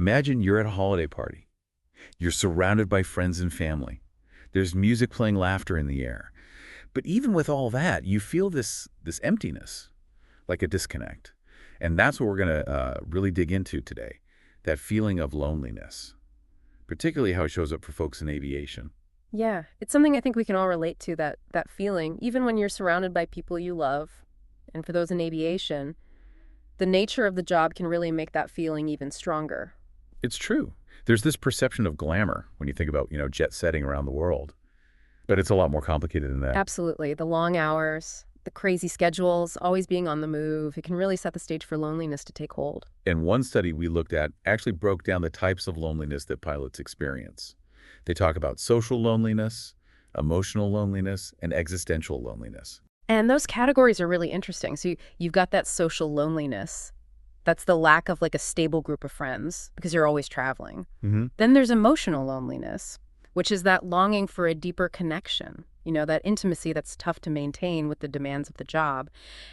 Imagine you're at a holiday party. You're surrounded by friends and family. There's music playing, laughter in the air. But even with all that, you feel this emptiness, like a disconnect. And that's what we're going to really dig into today, that feeling of loneliness, particularly how it shows up for folks in aviation. Yeah, it's something I think we can all relate to, that feeling, even when you're surrounded by people you love. And for those in aviation, the nature of the job can really make that feeling even stronger. It's true. There's this perception of glamour when you think about, jet setting around the world. But it's a lot more complicated than that. Absolutely. The long hours, the crazy schedules, always being on the move, it can really set the stage for loneliness to take hold. And one study we looked at actually broke down the types of loneliness that pilots experience. They talk about social loneliness, emotional loneliness, and existential loneliness. And those categories are really interesting. So you've got that social loneliness. That's the lack of like a stable group of friends because you're always traveling. Then there's emotional loneliness, which is that longing for a deeper connection, that intimacy that's tough to maintain with the demands of the job.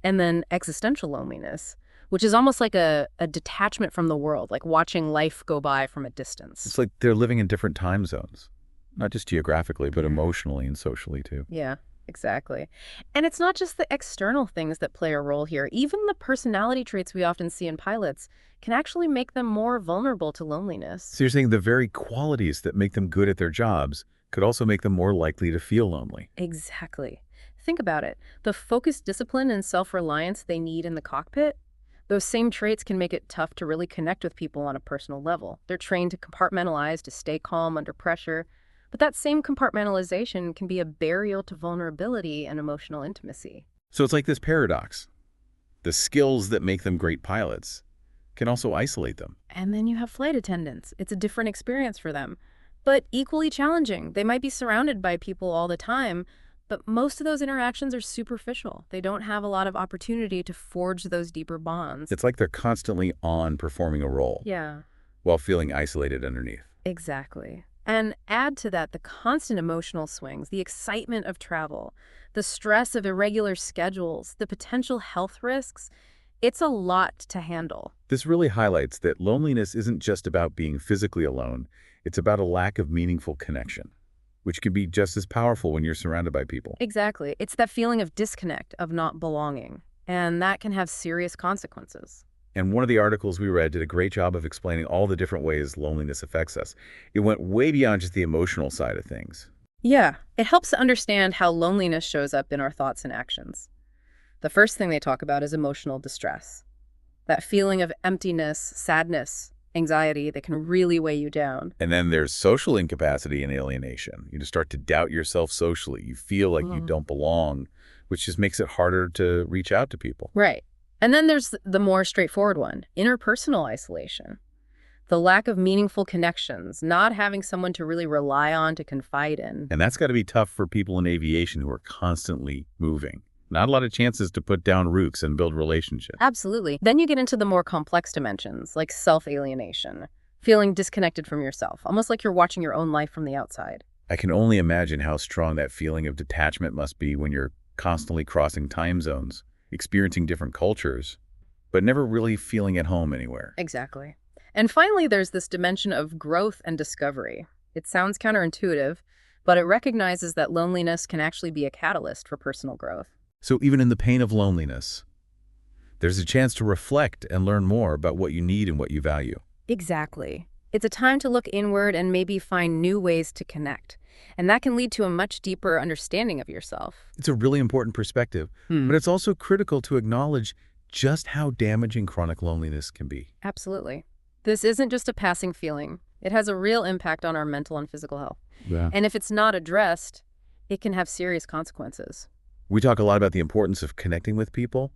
And then existential loneliness, which is almost like a detachment from the world, like watching life go by from a distance. It's like they're living in different time zones, not just geographically, but emotionally and socially too. Yeah, exactly. And it's not just the external things that play a role here. Even the personality traits we often see in pilots can actually make them more vulnerable to loneliness. So you're saying the very qualities that make them good at their jobs could also make them more likely to feel lonely. Exactly. Think about it. The focused discipline and self-reliance they need in the cockpit, those same traits can make it tough to really connect with people on a personal level. They're trained to compartmentalize, to stay calm under pressure. But that same compartmentalization can be a barrier to vulnerability and emotional intimacy. So it's like this paradox. The skills that make them great pilots can also isolate them. And then you have flight attendants. It's a different experience for them, but equally challenging. They might be surrounded by people all the time, but most of those interactions are superficial. They don't have a lot of opportunity to forge those deeper bonds. It's like they're constantly on performing a role Yeah, while feeling isolated underneath. exactly. And add to that the constant emotional swings, the excitement of travel, the stress of irregular schedules, the potential health risks. It's a lot to handle. This really highlights that loneliness isn't just about being physically alone. It's about a lack of meaningful connection, which can be just as powerful when you're surrounded by people. Exactly. It's that feeling of disconnect, of not belonging, and that can have serious consequences. And one of the articles we read did a great job of explaining all the different ways loneliness affects us. It went way beyond just the emotional side of things. Yeah, it helps to understand how loneliness shows up in our thoughts and actions. The first thing they talk about is emotional distress. That feeling of emptiness, sadness, anxiety that can really weigh you down. And then there's social incapacity and alienation. You just start to doubt yourself socially. You feel like you don't belong, which just makes it harder to reach out to people. Right. And then there's the more straightforward one, interpersonal isolation. The lack of meaningful connections, not having someone to really rely on, to confide in. And that's got to be tough for people in aviation who are constantly moving. Not a lot of chances to put down roots and build relationships. Absolutely. Then you get into the more complex dimensions, like self-alienation, feeling disconnected from yourself, almost like you're watching your own life from the outside. I can only imagine how strong that feeling of detachment must be when you're constantly crossing time zones, experiencing different cultures, but never really feeling at home anywhere. Exactly. And finally, there's this dimension of growth and discovery. It sounds counterintuitive, but it recognizes that loneliness can actually be a catalyst for personal growth. So even in the pain of loneliness, there's a chance to reflect and learn more about what you need and what you value. Exactly. It's a time to look inward and maybe find new ways to connect. And that can lead to a much deeper understanding of yourself. It's a really important perspective, but it's also critical to acknowledge just how damaging chronic loneliness can be. Absolutely. This isn't just a passing feeling. It has a real impact on our mental and physical health. Yeah. And if it's not addressed, it can have serious consequences. We talk a lot about the importance of connecting with people,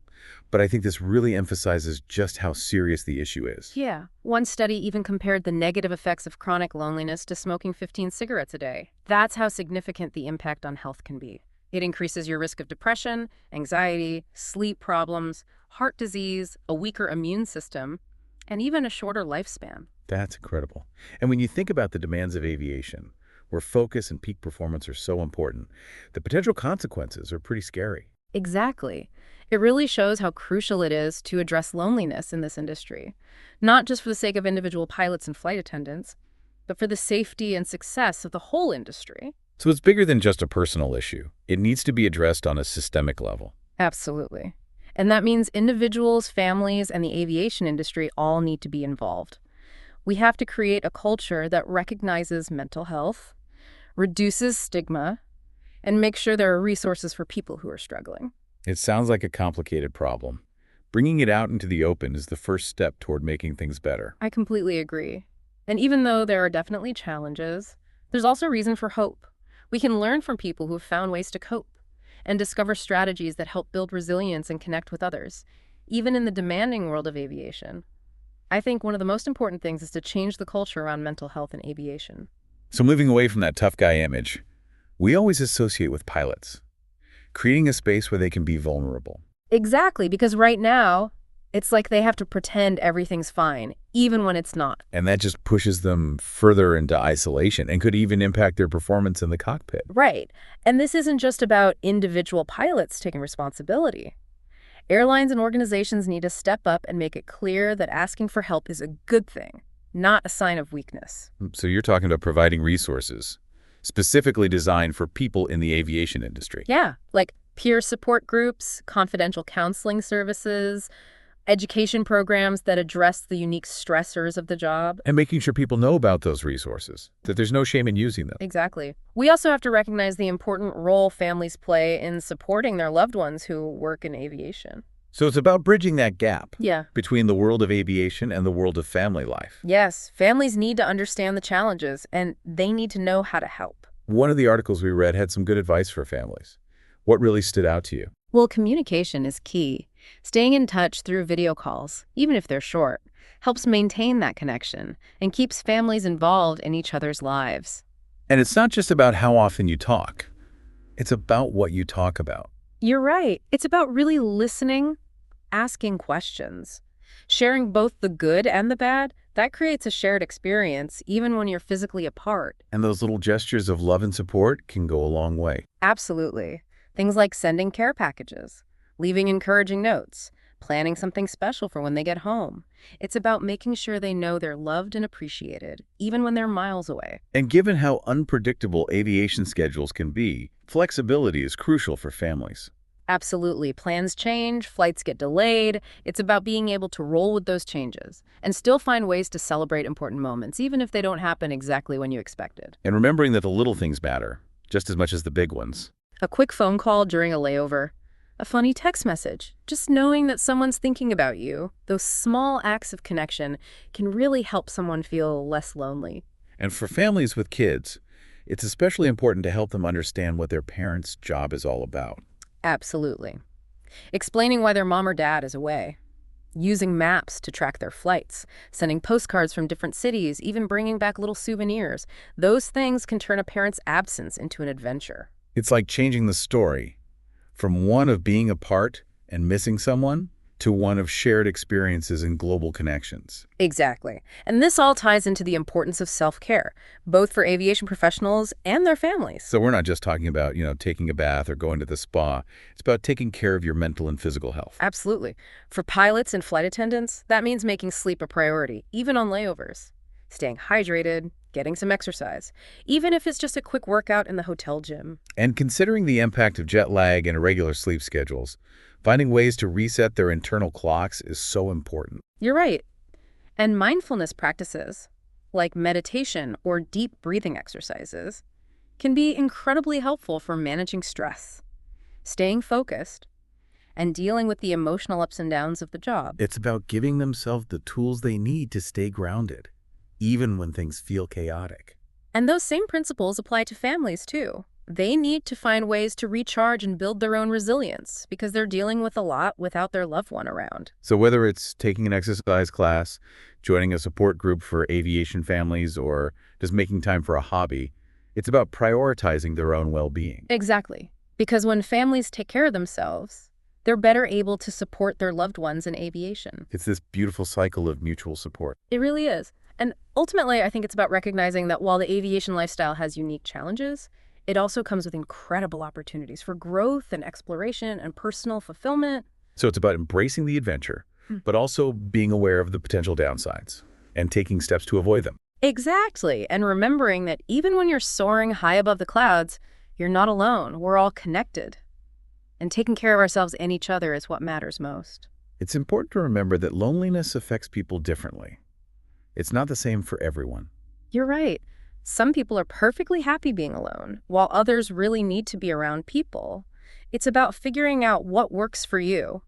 but I think this really emphasizes just how serious the issue is. Yeah. One study even compared the negative effects of chronic loneliness to smoking 15 cigarettes a day. That's how significant the impact on health can be. It increases your risk of depression, anxiety, sleep problems, heart disease, a weaker immune system, and even a shorter lifespan. That's incredible. And when you think about the demands of aviation, where focus and peak performance are so important, the potential consequences are pretty scary. Exactly. It really shows how crucial it is to address loneliness in this industry, not just for the sake of individual pilots and flight attendants, but for the safety and success of the whole industry. So it's bigger than just a personal issue. It needs to be addressed on a systemic level. Absolutely. And that means individuals, families, and the aviation industry all need to be involved. We have to create a culture that recognizes mental health, reduces stigma, and makes sure there are resources for people who are struggling. It sounds like a complicated problem. Bringing it out into the open is the first step toward making things better. I completely agree. And even though there are definitely challenges, there's also reason for hope. We can learn from people who have found ways to cope and discover strategies that help build resilience and connect with others, even in the demanding world of aviation. I think one of the most important things is to change the culture around mental health in aviation. So moving away from that tough guy image, we always associate with pilots, creating a space where they can be vulnerable. Exactly, because right now, it's like they have to pretend everything's fine, even when it's not. And that just pushes them further into isolation and could even impact their performance in the cockpit. Right. And this isn't just about individual pilots taking responsibility. Airlines and organizations need to step up and make it clear that asking for help is a good thing, not a sign of weakness. So you're talking about providing resources specifically designed for people in the aviation industry. Yeah, like peer support groups, confidential counseling services, education programs that address the unique stressors of the job. And making sure people know about those resources, that there's no shame in using them. Exactly. We also have to recognize the important role families play in supporting their loved ones who work in aviation. So it's about bridging that gap Yeah. between the world of aviation and the world of family life. Yes, families need to understand the challenges, and they need to know how to help. One of the articles we read had some good advice for families. What really stood out to you? Well, communication is key. Staying in touch through video calls, even if they're short, helps maintain that connection and keeps families involved in each other's lives. And it's not just about how often you talk. It's about what you talk about. You're right. It's about really listening, asking questions, sharing both the good and the bad. That creates a shared experience, even when you're physically apart. And those little gestures of love and support can go a long way. Absolutely. Things like sending care packages, leaving encouraging notes, planning something special for when they get home. It's about making sure they know they're loved and appreciated, even when they're miles away. And given how unpredictable aviation schedules can be, flexibility is crucial for families. Absolutely. Plans change, flights get delayed. It's about being able to roll with those changes and still find ways to celebrate important moments, even if they don't happen exactly when you expected. And remembering that the little things matter, just as much as the big ones. A quick phone call during a layover, a funny text message, just knowing that someone's thinking about you, those small acts of connection can really help someone feel less lonely. And for families with kids, it's especially important to help them understand what their parents' job is all about. Absolutely. Explaining why their mom or dad is away, using maps to track their flights, sending postcards from different cities, even bringing back little souvenirs. Those things can turn a parent's absence into an adventure. It's like changing the story from one of being apart and missing someone to one of shared experiences and global connections. Exactly. And this all ties into the importance of self-care, both for aviation professionals and their families. So we're not just talking about, taking a bath or going to the spa. It's about taking care of your mental and physical health. Absolutely. For pilots and flight attendants, that means making sleep a priority, even on layovers. Staying hydrated, getting some exercise, even if it's just a quick workout in the hotel gym. And considering the impact of jet lag and irregular sleep schedules, finding ways to reset their internal clocks is so important. You're right. And mindfulness practices, like meditation or deep breathing exercises, can be incredibly helpful for managing stress, staying focused, and dealing with the emotional ups and downs of the job. It's about giving themselves the tools they need to stay grounded, even when things feel chaotic. And those same principles apply to families, too. They need to find ways to recharge and build their own resilience because they're dealing with a lot without their loved one around. So whether it's taking an exercise class, joining a support group for aviation families, or just making time for a hobby, it's about prioritizing their own well-being. Exactly. Because when families take care of themselves, they're better able to support their loved ones in aviation. It's this beautiful cycle of mutual support. It really is. And ultimately, I think it's about recognizing that while the aviation lifestyle has unique challenges, It also comes with incredible opportunities for growth and exploration and personal fulfillment. So it's about embracing the adventure, Hmm. but also being aware of the potential downsides and taking steps to avoid them. Exactly. And remembering that even when you're soaring high above the clouds, you're not alone. We're all connected. And taking care of ourselves and each other is what matters most. It's important to remember that loneliness affects people differently. It's not the same for everyone. You're right. Some people are perfectly happy being alone, while others really need to be around people. It's about figuring out what works for you,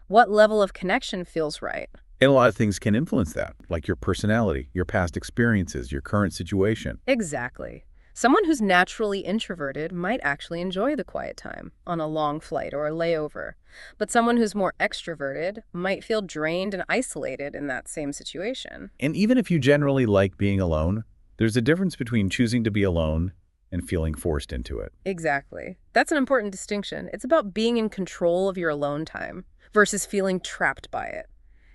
what level of connection feels right. And a lot of things can influence that, like your personality, your past experiences, your current situation. Exactly. Someone who's naturally introverted might actually enjoy the quiet time on a long flight or a layover. But someone who's more extroverted might feel drained and isolated in that same situation. And even if you generally like being alone, there's a difference between choosing to be alone and feeling forced into it. Exactly. That's an important distinction. It's about being in control of your alone time versus feeling trapped by it.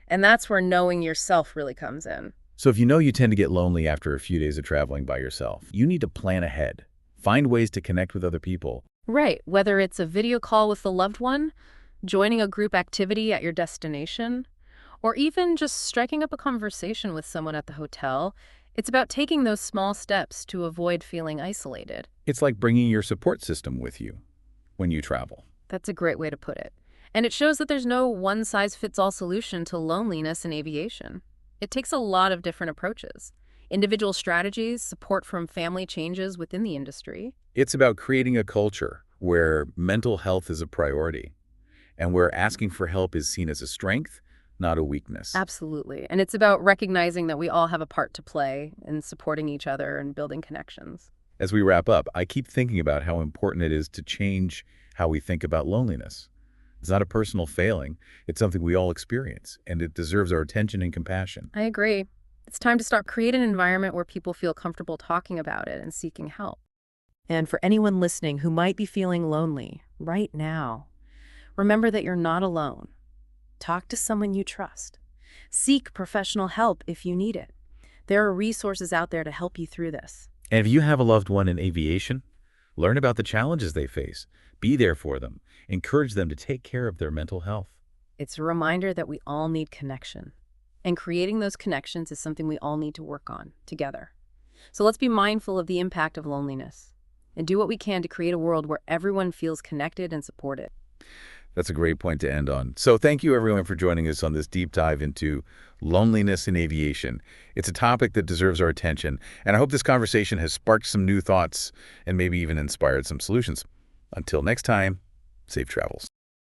And that's where knowing yourself really comes in. So if you know you tend to get lonely after a few days of traveling by yourself, you need to plan ahead. Find ways to connect with other people. Right. Whether it's a video call with a loved one, joining a group activity at your destination, or even just striking up a conversation with someone at the hotel, it's about taking those small steps to avoid feeling isolated. It's like bringing your support system with you when you travel. That's a great way to put it. And it shows that there's no one-size-fits-all solution to loneliness in aviation. It takes a lot of different approaches. Individual strategies, support from family changes within the industry. It's about creating a culture where mental health is a priority and where asking for help is seen as a strength, not a weakness. Absolutely. And it's about recognizing that we all have a part to play in supporting each other and building connections. As we wrap up, I keep thinking about how important it is to change how we think about loneliness. It's not a personal failing. It's something we all experience, and it deserves our attention and compassion. I agree. It's time to start creating an environment where people feel comfortable talking about it and seeking help. And for anyone listening who might be feeling lonely right now, remember that you're not alone. Talk to someone you trust. Seek professional help if you need it. There are resources out there to help you through this. And if you have a loved one in aviation, learn about the challenges they face. Be there for them. Encourage them to take care of their mental health. It's a reminder that we all need connection. And creating those connections is something we all need to work on together. So let's be mindful of the impact of loneliness and do what we can to create a world where everyone feels connected and supported. That's a great point to end on. So thank you, everyone, for joining us on this deep dive into loneliness in aviation. It's a topic that deserves our attention, and I hope this conversation has sparked some new thoughts and maybe even inspired some solutions. Until next time, safe travels.